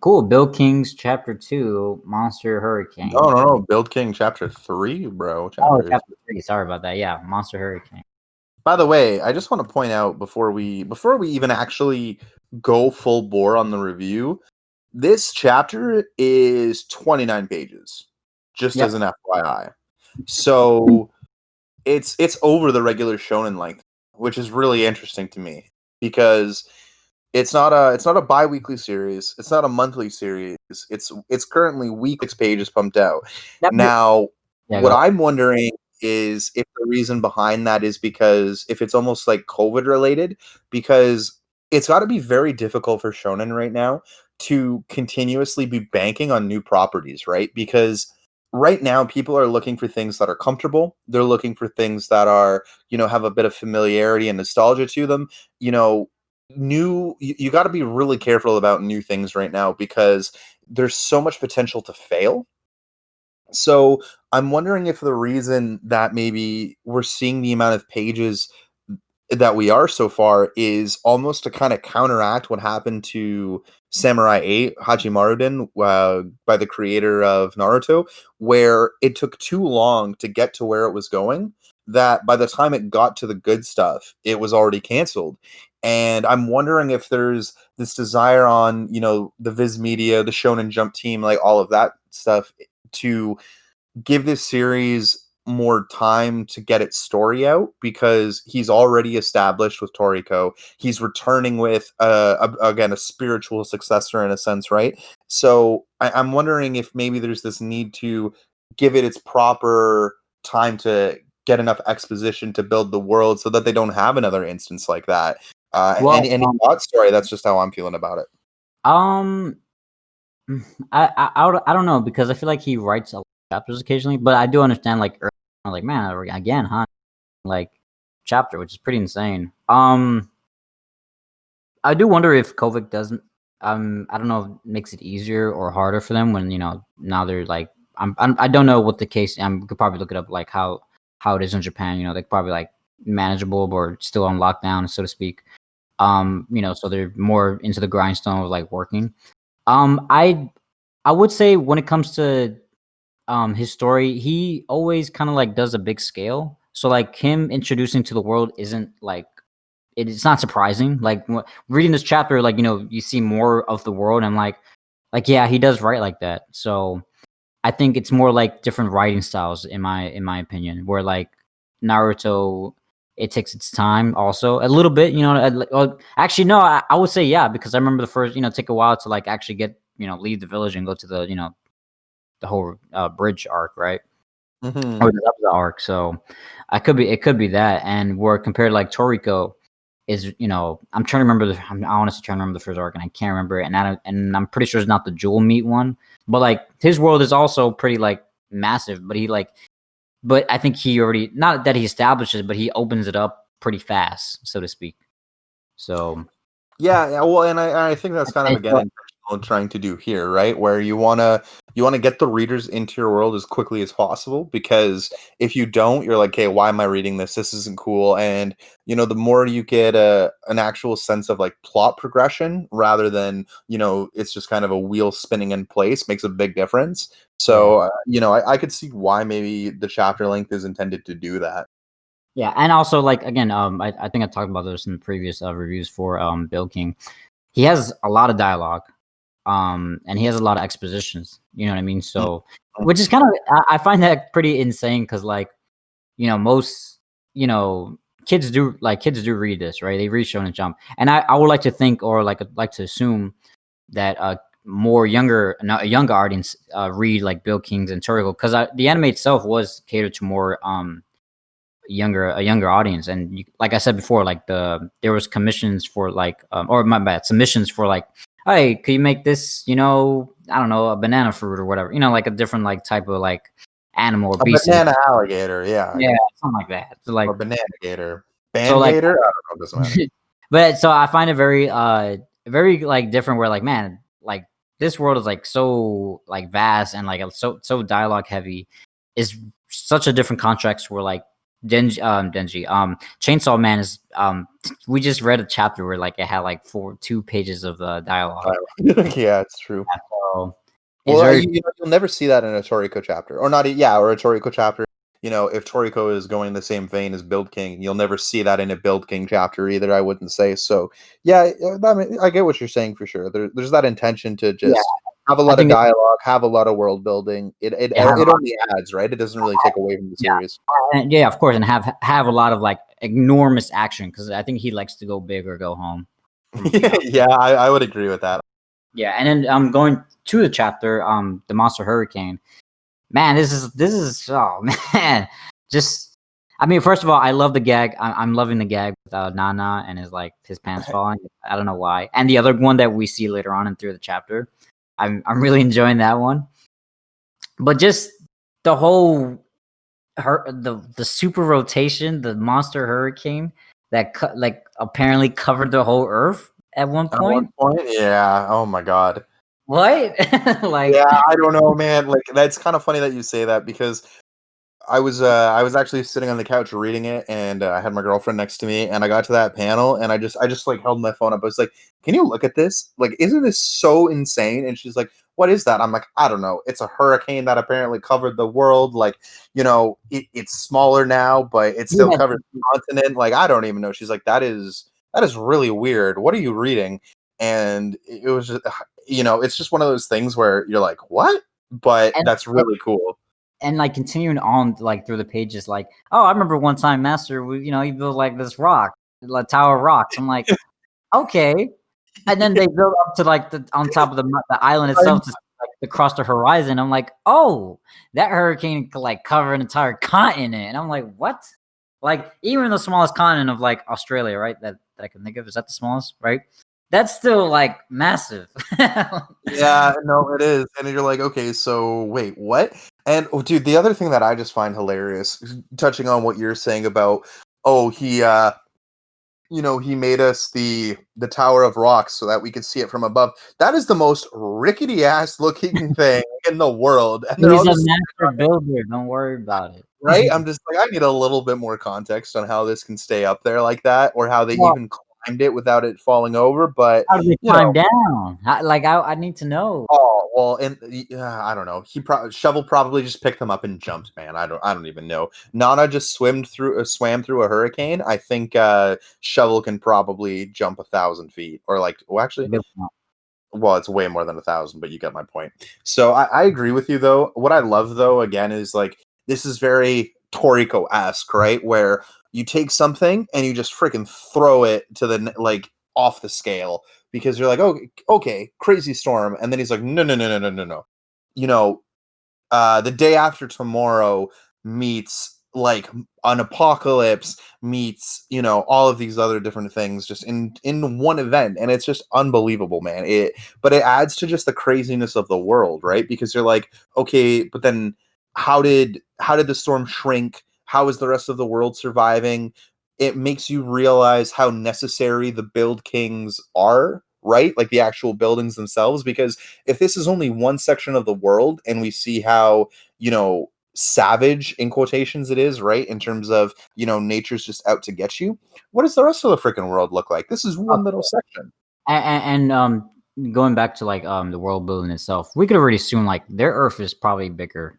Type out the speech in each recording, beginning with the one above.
Cool. Bill King's Chapter 2, Monster No, Hurricane. no, no. Build King Chapter 3, bro. Oh, Chapter. Chapter 3. Sorry about that. Yeah, Monster Hurricane. By the way, I just want to point out before we even actually go full bore on the review, this chapter is 29 pages, just as Yep. an FYI. So it's over the regular shonen length, which is really interesting to me because it's not a bi-weekly series, it's not a monthly series. It's currently weekly, 6 pages pumped out. Yep. Now, Yeah, what go. I'm wondering is if the reason behind that is because if it's almost like COVID related, because it's got to be very difficult for shonen right now to continuously be banking on new properties, right? Because right now people are looking for things that are comfortable. They're looking for things that are, have a bit of familiarity and nostalgia to them. You know, you got to be really careful about new things right now because there's so much potential to fail. So I'm wondering if the reason that maybe we're seeing the amount of pages that we are so far is almost to kind of counteract what happened to Samurai 8 Hachimaruden, by the creator of Naruto, where it took too long to get to where it was going, that by the time it got to the good stuff it was already canceled. And I'm wondering if there's this desire on, the Viz Media, the Shonen Jump team, like all of that stuff, to give this series more time to get its story out, because he's already established with Toriko. He's returning with again a spiritual successor in a sense, right? So I'm wondering if maybe there's this need to give it its proper time to get enough exposition to build the world, so that they don't have another instance like that. Well, Any thoughts? Story. That's just how I'm feeling about it. um, I don't know, because I feel like he writes a lot of chapters occasionally, but I do understand, like, I'm like, man, again, huh? Like, chapter, which is pretty insane. I do wonder if COVID doesn't. I don't know if it makes it easier or harder for them when, now they're like. I don't know what the case. We could probably look it up, like how it is in Japan. They're probably like manageable, but still on lockdown, so to speak. So they're more into the grindstone of like working. I would say when it comes to his story, he always kind of like does a big scale. So like him introducing to the world isn't like it's not surprising. Like reading this chapter, like you see more of the world, and like yeah, he does write like that. So I think it's more like different writing styles in my opinion, where like Naruto, it takes its time also a little bit. Actually no, I would say yeah, because I remember the first take a while to like actually get leave the village and go to the whole bridge arc, right? Or Mm-hmm. the Zelda arc. So it could be that, and where compared to like Toriko is I'm trying to remember I'm honestly trying to remember the first arc and I can't remember it, and I'm pretty sure it's not the jewel meat one, but like his world is also pretty like massive, but I think he already, not that he establishes, but he opens it up pretty fast, so to speak. So Yeah, well, and I think that's kind of it's, again intentional trying to do here, right? Where you wanna get the readers into your world as quickly as possible, because if you don't, you're like, hey, why am I reading this? This isn't cool. And the more you get an actual sense of like plot progression, rather than it's just kind of a wheel spinning in place, makes a big difference. yeah. So I could see why maybe the chapter length is intended to do that. Yeah, and also like again, I think I talked about this in previous reviews for Bill King. He has a lot of dialogue, and he has a lot of expositions. You know what I mean? So, Mhm. which is kind of I find that pretty insane, because like most kids do read this, right? They read Shonen Jump, and I would like to think, or like to assume that more a younger audience read like Bill King's and Toriko, because the anime itself was catered to more a younger audience, and like I said before, like there was commissions for like or my bad, submissions for like, hey, could you make this, I don't know, a banana fruit or whatever, like a different like type of like animal or A beast in it. banana alligator, yeah, Yeah, something like that. So like or banana gator, so like bangator. I don't know. It doesn't matter. but so I find it very like different, where like, man, like this world is like so like vast and like so dialogue heavy, is such a different context where like Denji. Chainsaw Man is we just read a chapter where like it had like 2 pages of dialogue. Yeah, it's true. So it's Well, very you'll never see that in a Toriko chapter, or not. Yeah, or a Toriko chapter. You know, if Toriko is going the same vein as Build King, you'll never see that in a Build King chapter either. I wouldn't say so. Yeah, I mean, I get what you're saying for sure. There's that intention to yeah. just have a I lot of think dialogue, have a lot of world building. It only adds, right? It doesn't really take away from the yeah, series. and yeah, of course, and have a lot of like enormous action because I think he likes to go big or go home. Yeah, I would agree with that. Yeah, and then I'm going to the chapter, the Monster Hurricane. Man, this is oh man, just I mean, first of all, I love the gag. I'm loving the gag with Nana and his pants falling. I don't know why. And the other one that we see later on and through the chapter, I'm really enjoying that one. But just the whole the super rotation, the monster hurricane that apparently covered the whole Earth at one At one point. point, yeah. Oh my god. What? Like, Yeah, I don't know, man. Like that's kind of funny that you say that because I was actually sitting on the couch reading it, and I had my girlfriend next to me, and I got to that panel, and I just like held my phone up. I was like, "Can you look at this? Like, isn't this so insane?" And she's like, "What is that?" I'm like, "I don't know. It's a hurricane that apparently covered the world. Like, you know, it's smaller now, but it still yeah, covers the continent. Like, I don't even know." She's like, that is really weird. What are you reading?" And it was just, you know, it's just one of those things where you're like, "What?" But and that's really cool. and like continuing on like through the pages, like, oh, I remember one time, Master, he built like this rock, like Tower of Rocks. I'm like, okay, and then they build up to like on top of the island itself to like across the horizon. I'm like, oh, that hurricane could like cover an entire continent, and I'm like, what? Like even the smallest continent of like Australia, right? That I can think of, is that the smallest, right? That's still like massive. Yeah, no, it is. And you're like, okay, so wait, what? And oh, dude, the other thing that I just find hilarious, touching on what you're saying about, oh, you know, he made us the Tower of Rocks so that we could see it from above. That is the most rickety ass looking thing in the world. And they're He's all a just master builder. Don't worry about it. right. I'm just like, I need a little bit more context on how this can stay up there like that, or how they Well, even climbed it without it falling over. But how do they you know, climb down? I need to know. oh, well, and I don't know. Shovel probably just picked them up and jumped, man. I don't even know. Nana just swam through a hurricane. I think Shovel can probably jump 1,000 feet, or like, well, actually, well, it's way more than 1,000, but you get my point. So I agree with you though. What I love though, again, is like this is very Toriko-esque, right? Where you take something and you just freaking throw it to like off the scale because you're like, oh, okay, crazy storm, and then he's like, no, no, no, no, no, no, no. You know, the day after tomorrow meets like an apocalypse meets, you know, all of these other different things just in one event, and it's just unbelievable, man. But it adds to just the craziness of the world, right? Because you're like, okay, but then how did the storm shrink? How is the rest of the world surviving? It makes you realize how necessary the build kings are, right? Like the actual buildings themselves, because if this is only one section of the world and we see how, you know, savage in quotations it is, right? In terms of, you know, nature's just out to get you. What does the rest of the freaking world look like? This is one little section. And going back to like the world building itself, we could already assume like their Earth is probably bigger.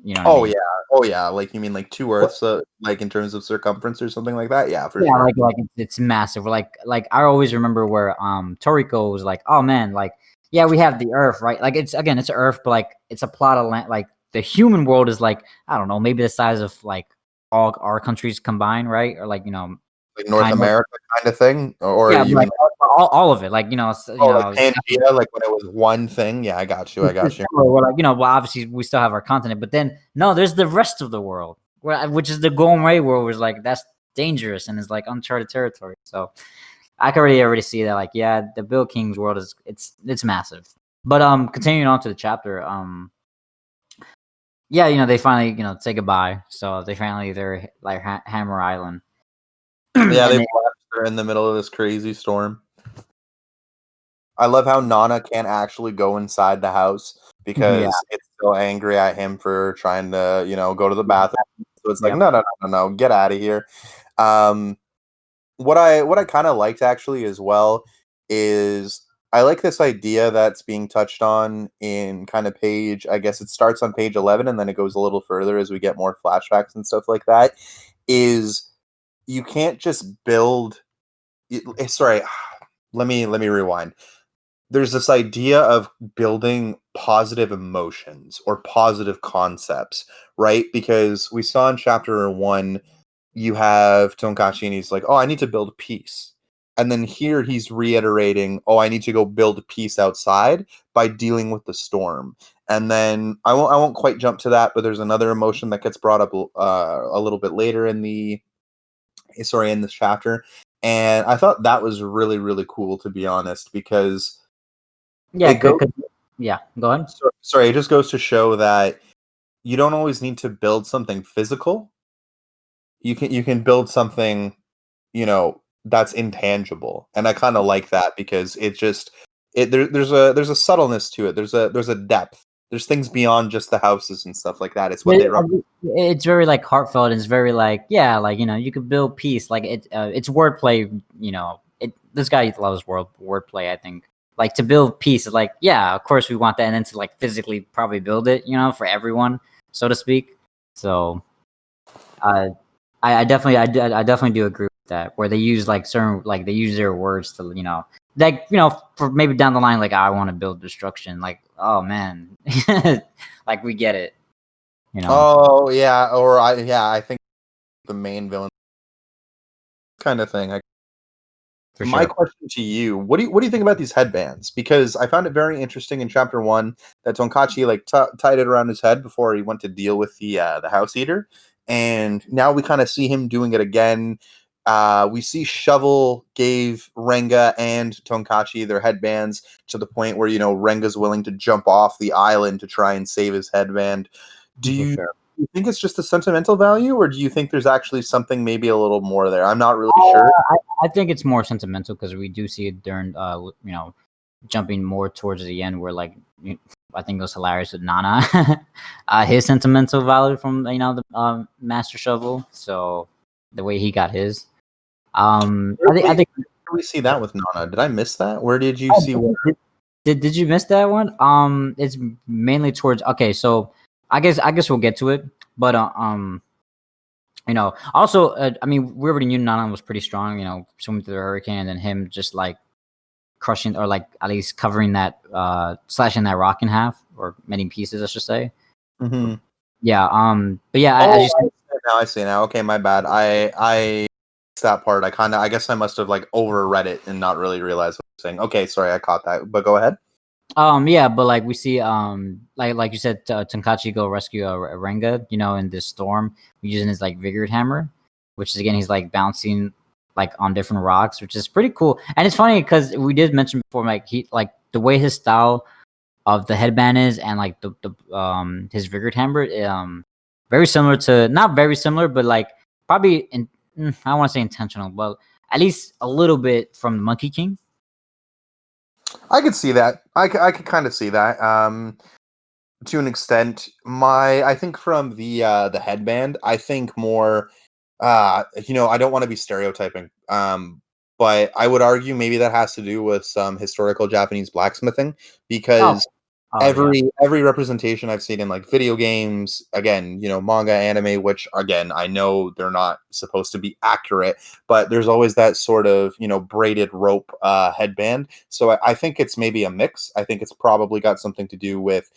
You know what I Oh mean? yeah. Oh yeah. Like you mean like two What- Earths, like in terms of circumference or something like that? Yeah, for Yeah, sure. like it's massive. Like I always remember where Toriko was like, oh man, like yeah, we have the Earth, right? Like it's again, it's Earth, but like it's a plot of land. Like the human world is like I don't know, maybe the size of like all our countries combined, right? Or like Like North kind of. America kind of thing, or Yeah, but you like mean all of it, like oh like Pangea, like when it was one thing? Yeah, I got you. I got you. Well, like well, obviously we still have our continent, but then no, there's the rest of the world, which is the Gourmet world, which is like that's dangerous and is like uncharted territory. So I can already see that, like, yeah, the Bill King's world is it's massive. But continuing on to the chapter, yeah, they finally say goodbye. So they're like Hammer Island, Yeah, and they've they, left her in the middle of this crazy storm. I love how Nana can't actually go inside the house yeah, because it's still angry at him for trying to, you know, go to the bathroom So it's like, Yeah. no, get out of here. Um, what I kind of liked actually as well is I like this idea that's being touched on in kind of page. I guess it starts on page 11 and then it goes a little further as we get more flashbacks and stuff like that. Is you can't just build. Sorry, let me rewind. There's this idea of building positive emotions or positive concepts, right? Because we saw in chapter 1, you have Tonkachi and he's like, "Oh, I need to build peace." And then here he's reiterating, "Oh, I need to go build peace outside by dealing with the storm." And then I won't quite jump to that, but there's another emotion that gets brought up a little bit later in this chapter. And I thought that was really really cool, to be honest, because Yeah. it goes Yeah. Go ahead. sorry, it just goes to show that you don't always need to build something physical. You can build something, that's intangible. And I kind of like that because there's a subtleness to it. There's a depth. There's things beyond just the houses and stuff like that. It's what they It's very like heartfelt. It's very like, yeah, like, you could build peace. Like it's wordplay. This guy loves wordplay. I think like to build peace is like, yeah, of course we want that, and then to like physically probably build it, for everyone, so to speak. So, uh, I definitely do agree with that. Where they use like certain, like they use their words to, like, for maybe down the line, like I want to build destruction. Like, oh man, like we get it. Oh yeah, I think the main villain kind of thing. For My sure. question to you: what do you think about these headbands? Because I found it very interesting in chapter 1 that Tonkachi like tied it around his head before he went to deal with the house eater, and now we kind of see him doing it again. We see Shovel gave Renga and Tonkachi their headbands to the point where Renga's willing to jump off the island to try and save his headband. Do For you sure. you think it's just a sentimental value, or do you think there's actually something maybe a little more there? I'm not really sure. I think it's more sentimental because we do see it during, jumping more towards the end where like, I think it was hilarious with Nana, his sentimental value from, the Master Shovel. So the way he got his, I think. Where did we see that with Nana? Did I miss that? Where did you Oh, see where? did you miss that one? It's mainly towards. Okay, so I guess we'll get to it, but also, I mean, we already knew Nana was pretty strong. Swimming through the hurricane, and then him just like crushing, or like at least covering that, slashing that rock in half, or many pieces, I should say. Mhm. Yeah. But yeah, as Oh, you said, I see now. Okay, my bad. I missed that part. I guess I must have like overread it and not really realized what I was saying. Okay, sorry, I caught that. But go ahead. yeah, but like we see, like you said, Tonkachi go rescue Renga, in this storm, using his like vigor hammer, which is again he's like bouncing like on different rocks, which is pretty cool. And it's funny because we did mention before, like he like the way his style of the headband is, and like the his vigor hammer, very similar to, not very similar, but like probably I don't want to say intentional, but at least a little bit from the Monkey King. I could see that. I could kind of see that. To an extent. I think from the headband, I think more. I don't want to be stereotyping. But I would argue maybe that has to do with some historical Japanese blacksmithing Oh, because oh yeah. every representation I've seen in like video games, again, manga, anime, which again I know they're not supposed to be accurate, but there's always that sort of braided rope headband. So I think it's maybe a mix. I think it's probably got something to do with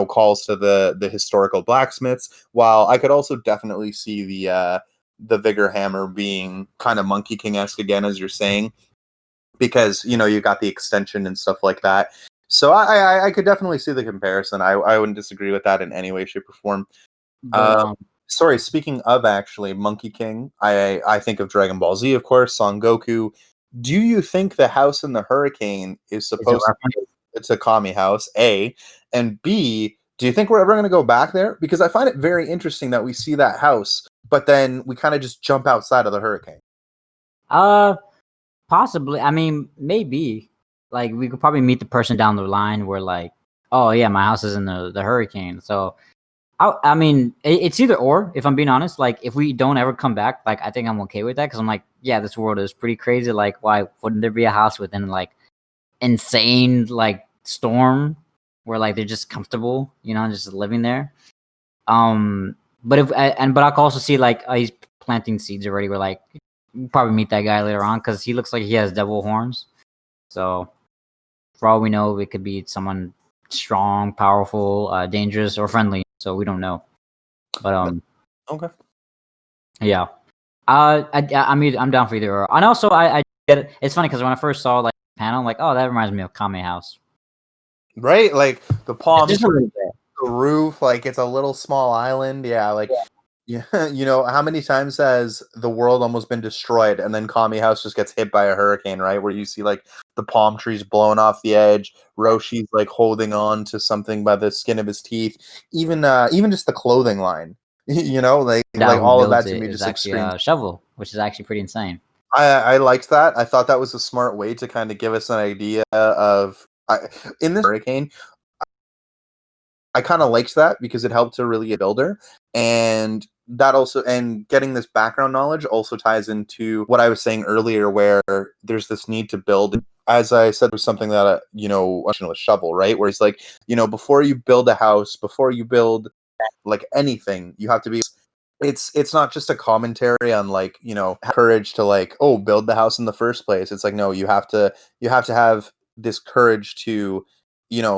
calls to the historical blacksmiths. While I could also definitely see the vigor hammer being kind of Monkey King esque again, as you're saying, because you got the extension and stuff like that. So I could definitely see the comparison. I wouldn't disagree with that in any way, shape, or form. But Uh, Sorry, speaking of actually Monkey King, I think of Dragon Ball Z, of course, Son Goku. Do you think the house in the hurricane is is it supposed to reference? be it's a Kami house? A, and B, do you think we're ever going to go back there? Because I find it very interesting that we see that house, but then we kind of just jump outside of the hurricane. Uh, Possibly. I mean, maybe. Like we could probably meet the person down the line where like, oh yeah, my house is in the hurricane. So I mean, it's either or. If I'm being honest, like if we don't ever come back, like I think I'm okay with that because I'm like, yeah, this world is pretty crazy. Like, why wouldn't there be a house within like insane like storm where like they're just comfortable, you know, just living there? But if but I can also see like he's planting seeds already. Where like we'll probably meet that guy later on because he looks like he has devil horns. So for all we know, it could be someone strong, powerful, dangerous, or friendly. So we don't know. But Okay. yeah. I mean, I'm down for either or. And also, I get it. It's funny because when I first saw like the panel, I'm like, oh, that reminds me of Kame House. Right? Like the palm Just a tree, little bit. the roof, like it's a little small island. Yeah, like yeah, how many times has the world almost been destroyed and then Kami House just gets hit by a hurricane, right? Where you see like the palm trees blowing off the edge, Roshi's like holding on to something by the skin of his teeth, even just the clothing line. Like Who all of that builds to it me is just actually screams. a shovel, which is actually pretty insane. I liked that. I thought that was a smart way to kind of give us an idea of in this hurricane. I kind of liked that because it helped to really get a builder, and that also and getting this background knowledge also ties into what I was saying earlier, where there's this need to build. As I said, was something that with shovel, right? Where it's like before you build a house, before you build like anything, you have to be. It's not just a commentary on like courage to like build the house in the first place. It's like no, you have to have this courage to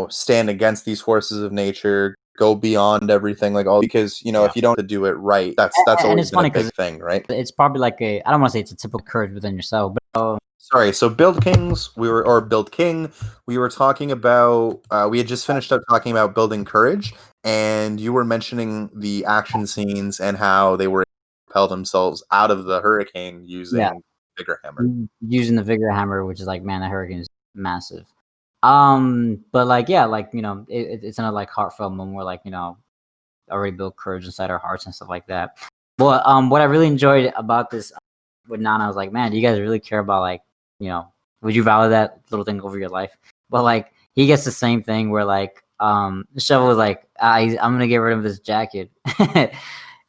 stand against these forces of nature, go beyond everything, like all because Yeah, if you don't do it right, that's and always it's been a funny because big thing, right? it's probably like I don't want to say it's a typical courage within yourself, but Sorry, so Build King, we were talking about we had just finished up talking about building courage, and you were mentioning the action scenes and how they were able to propel themselves out of the hurricane yeah, using bigger hammer. using the vigor hammer, which is like man, the hurricane is massive. But like yeah, like it's in a like heartfelt moment where like already built courage inside our hearts and stuff like that. But what I really enjoyed about this with Nana, I was like, man, do you guys really care about like would you value that little thing over your life? But like he gets the same thing where like Shovel was like, I'm gonna get rid of this jacket,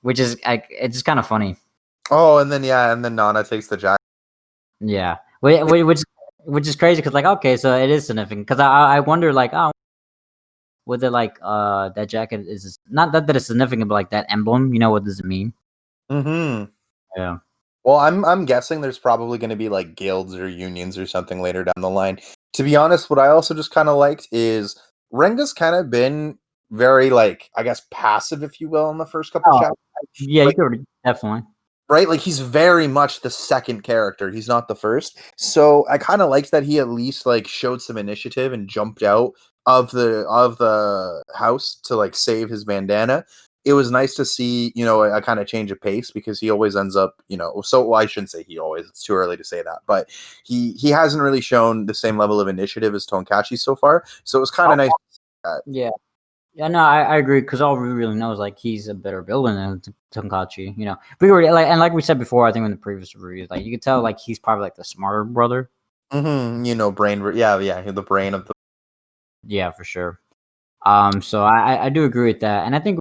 which is like it's just kind of funny. Oh, and then Nana takes the jacket. Yeah, which is crazy because like okay, so it is significant because I wonder like oh whether like that jacket is not that it's significant but like that emblem, what does it mean? Mm-hmm. Yeah. Well, I'm guessing there's probably going to be like guilds or unions or something later down the line. To be honest, what I also just kind of liked is Renga's kind of been very like I guess passive, if you will, in the first couple Oh, chapters. yeah, you Like could definitely. right, like he's very much the second character. He's not the first. So I kind of liked that he at least like showed some initiative and jumped out of the house to like save his bandana. It was nice to see, a kind of change of pace because he always ends up, well, I shouldn't say he always, it's too early to say that, but he hasn't really shown the same level of initiative as Tonkachi so far. So it was kind Oh, of nice. yeah. Yeah, no, I agree because all we really know is like he's a better builder than Tonkachi. We were like, and like we said before, I think in the previous reviews, like you could tell like he's probably like the smarter brother. Brain, yeah, the brain of the. Yeah, for sure. So I do agree with that, and I think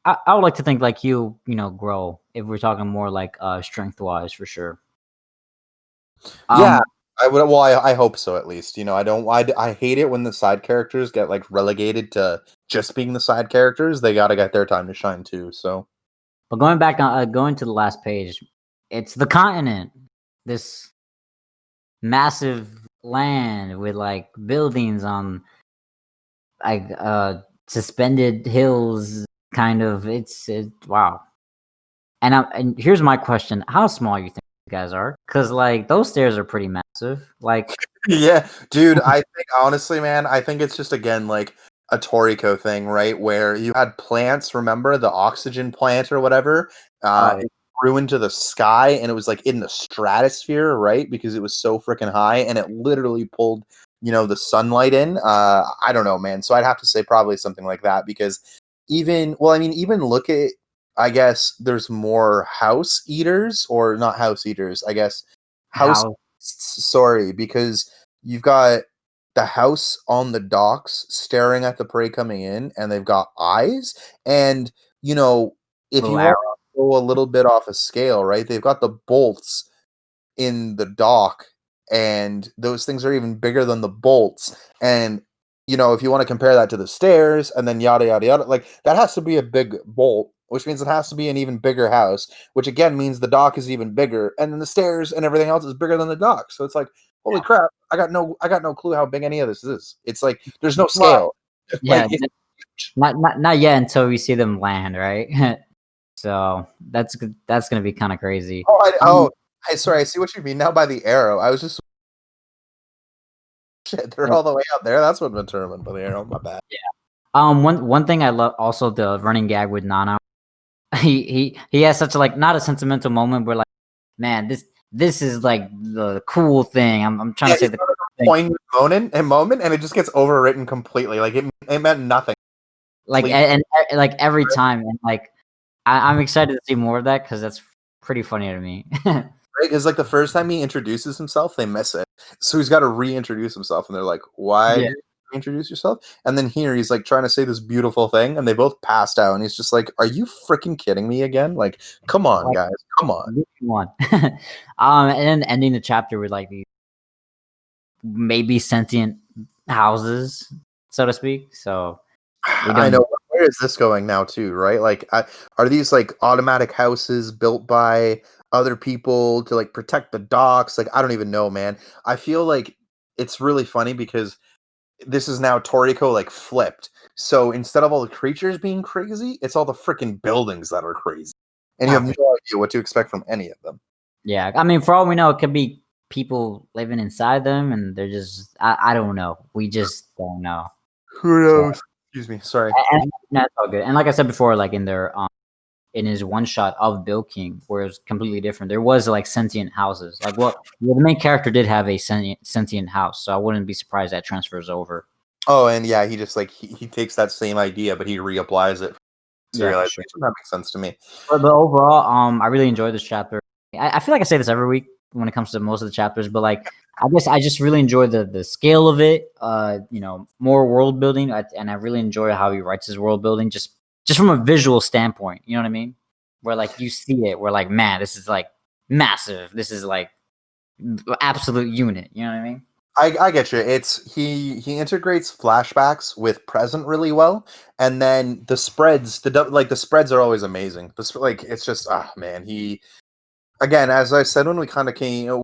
I would like to think like he'll grow if we're talking more like strength wise for sure. Yeah, Um, I would. Well, I hope so at least. I don't. I hate it when the side characters get like relegated to just being the side characters. They got to get their time to shine too. So but going back on going to the last page, it's the continent. This massive land with like buildings on like suspended hills kind of it's wow. And here's my question: how small you think you guys are? Because like those stairs are pretty massive. Like yeah, dude. I think honestly, man, I think it's just again like a Toriko thing, right? Where you had plants. Remember the oxygen plant or whatever? oh It grew into the sky, and it was like in the stratosphere, right? Because it was so freaking high, and it literally pulled the sunlight in. I don't know, man. So I'd have to say probably something like that because even look at. I guess there's more house eaters or not house eaters. I guess house how sorry, because you've got the house on the docks staring at the prey coming in, and they've got eyes. And, you know, if Little you want arrow. to go a little bit off a scale, right, they've got the bolts in the dock, and those things are even bigger than the bolts. And, you know, if you want to compare that to the stairs and then yada, yada, yada, like that has to be a big bolt, which means it has to be an even bigger house, which again means the dock is even bigger. And then the stairs and everything else is bigger than the dock. So it's like, holy crap, I got no clue how big any of this is. It's like there's no Well, scale. yeah, Like it's huge. not yet until we see them land, right? So that's gonna be kind of crazy. Oh, hey, sorry, I see what you mean now by the arrow. I was just shit, they're Yeah. all the way out there. That's what determined by the arrow. My bad. One thing I love also the running gag with Nana. He has such a like not a sentimental moment, but like, man, this is like the cool thing. I'm trying Yeah, to say it's the sort cool of a thing. poignant moment, and it just gets overwritten completely. Like it meant nothing. Like Sleep, like every time, and like I'm excited to see more of that because that's pretty funny to me. right? Because like the first time he introduces himself, they miss it, so he's got to reintroduce himself, and they're like, "Why Yeah, did you reintroduce yourself?" And then here he's like trying to say this beautiful thing, and they both passed out, and he's just like, "Are you freaking kidding me again? Like, come on, like guys, come on." which one? And then ending the chapter with like these maybe sentient houses, so to speak. So we I don't know. know. Where is this going now, too? Right? Like, are these like automatic houses built by other people to like protect the docks? Like, I don't even know, man. I feel like it's really funny because this is now Toriko like flipped. So instead of all the creatures being crazy, it's all the freaking buildings that are crazy, and you have no idea what to expect from any of them. Yeah, I mean, for all we know, it could be people living inside them, and they're just I don't know. We just don't know. Who So knows? Excuse me. Sorry. and that's all good. And like I said before, like in their in his one shot of Bill King, where it was completely different. There was like sentient houses. Like well, the main character did have a sentient house, so I wouldn't be surprised that transfers over. Oh, and yeah, he just like he takes that same idea, but he reapplies it. Yeah, for sure. Serialization. That makes sense to me. But overall, I really enjoyed this chapter. I feel like I say this every week when it comes to most of the chapters, but like I guess I just really enjoy the scale of it. You know, more world building, and I really enjoy how he writes his world building, just from a visual standpoint. You know what I mean? Where like you see it, where like man, this is like massive. This is like absolute unit. You know what I mean? I get you. It's he integrates flashbacks with present really well, and then the spreads, like the spreads are always amazing. Like it's just man, he again, as I said when we kind of came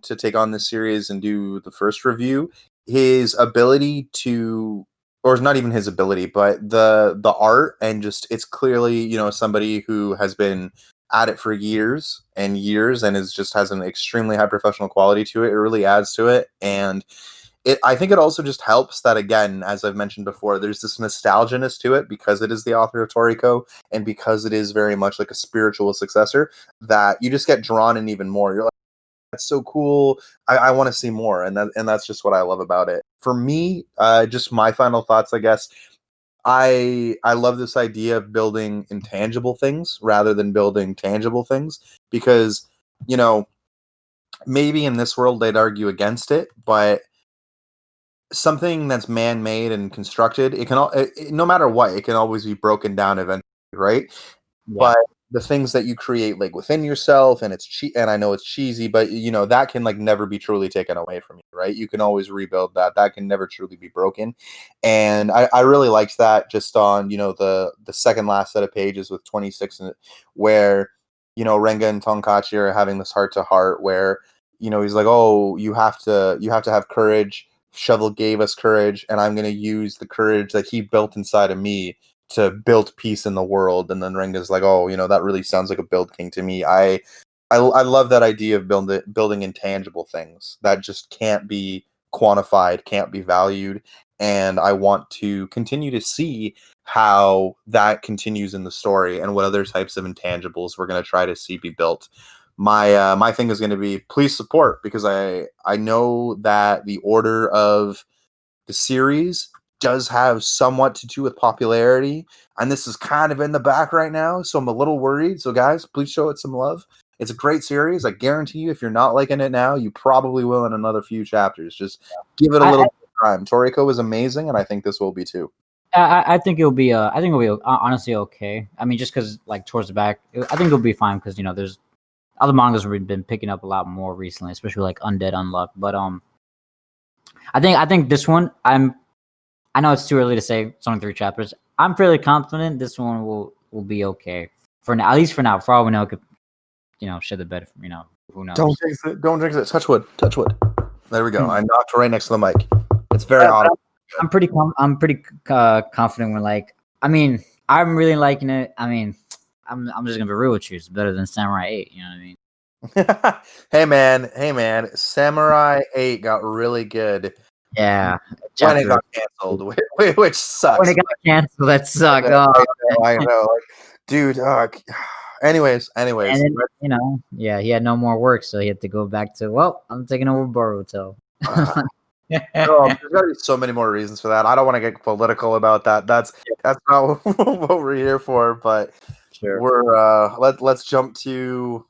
to take on this series and do the first review, his ability to, or not even his ability, but the art, and just it's clearly, you know, somebody who has been at it for years and years and is just has an extremely high professional quality to it. It really adds to it. And I think it also just helps that, again, as I've mentioned before, there's this nostalginess to it because it is the author of Toriko, and because it is very much like a spiritual successor, that you just get drawn in even more. You're like, that's so cool. I want to see more, and that's just what I love about it. For me, just my final thoughts, I guess. I love this idea of building intangible things rather than building tangible things, because, you know, maybe in this world they'd argue against it, but something that's man-made and constructed, it can no matter what, it can always be broken down eventually, right? Yeah. But the things that you create like within yourself, and and I know it's cheesy, but you know that can like never be truly taken away from you, right? You can always rebuild that. That can never truly be broken. And I really liked that just on, you know, the second last set of pages with 26 in it, where, you know, Renga and Tonkachi are having this heart to heart where, you know, he's like, oh, you have to have courage. Shovel gave us courage, and I'm going to use the courage that he built inside of me to build peace in the world. And then Renga's like, oh, you know, that really sounds like a build king to me. I love that idea of building intangible things that just can't be quantified, can't be valued, and I want to continue to see how that continues in the story and what other types of intangibles we're going to try to see be built. My thing is going to be please support, because I know that the order of the series does have somewhat to do with popularity, and this is kind of in the back right now, so I'm a little worried. So guys, please show it some love. It's a great series. I guarantee you, if you're not liking it now, you probably will in another few chapters. Just give it a I little time. Toriko was amazing, and I think this will be too. I think it'll be. I think it'll be honestly okay. I mean, just because like towards the back, I think it'll be fine because there's other mangas we've been picking up a lot more recently, especially like Undead Unluck. But I think this one I know it's too early to say. It's only 3 chapters. I'm fairly confident this one will be okay for now. At least for now. For all we know, it could shed the bed. Who knows? Don't jinx it. Don't jinx it. Touch wood. Touch wood. There we go. I knocked right next to the mic. It's very hot. I'm pretty confident. When I mean, I'm really liking it. I mean, I'm just gonna be real with you. It's better than Samurai 8. You know what I mean? Hey man, Samurai 8 got really good. Yeah. When it got canceled, which sucks. When it got canceled, that sucked. I know. Dude, anyways. And then, yeah, he had no more work, so he had to go back to, well, I'm taking over Boruto. There's gotta be so many more reasons for that. I don't want to get political about that. That's not what we're here for, but sure. We're let's jump to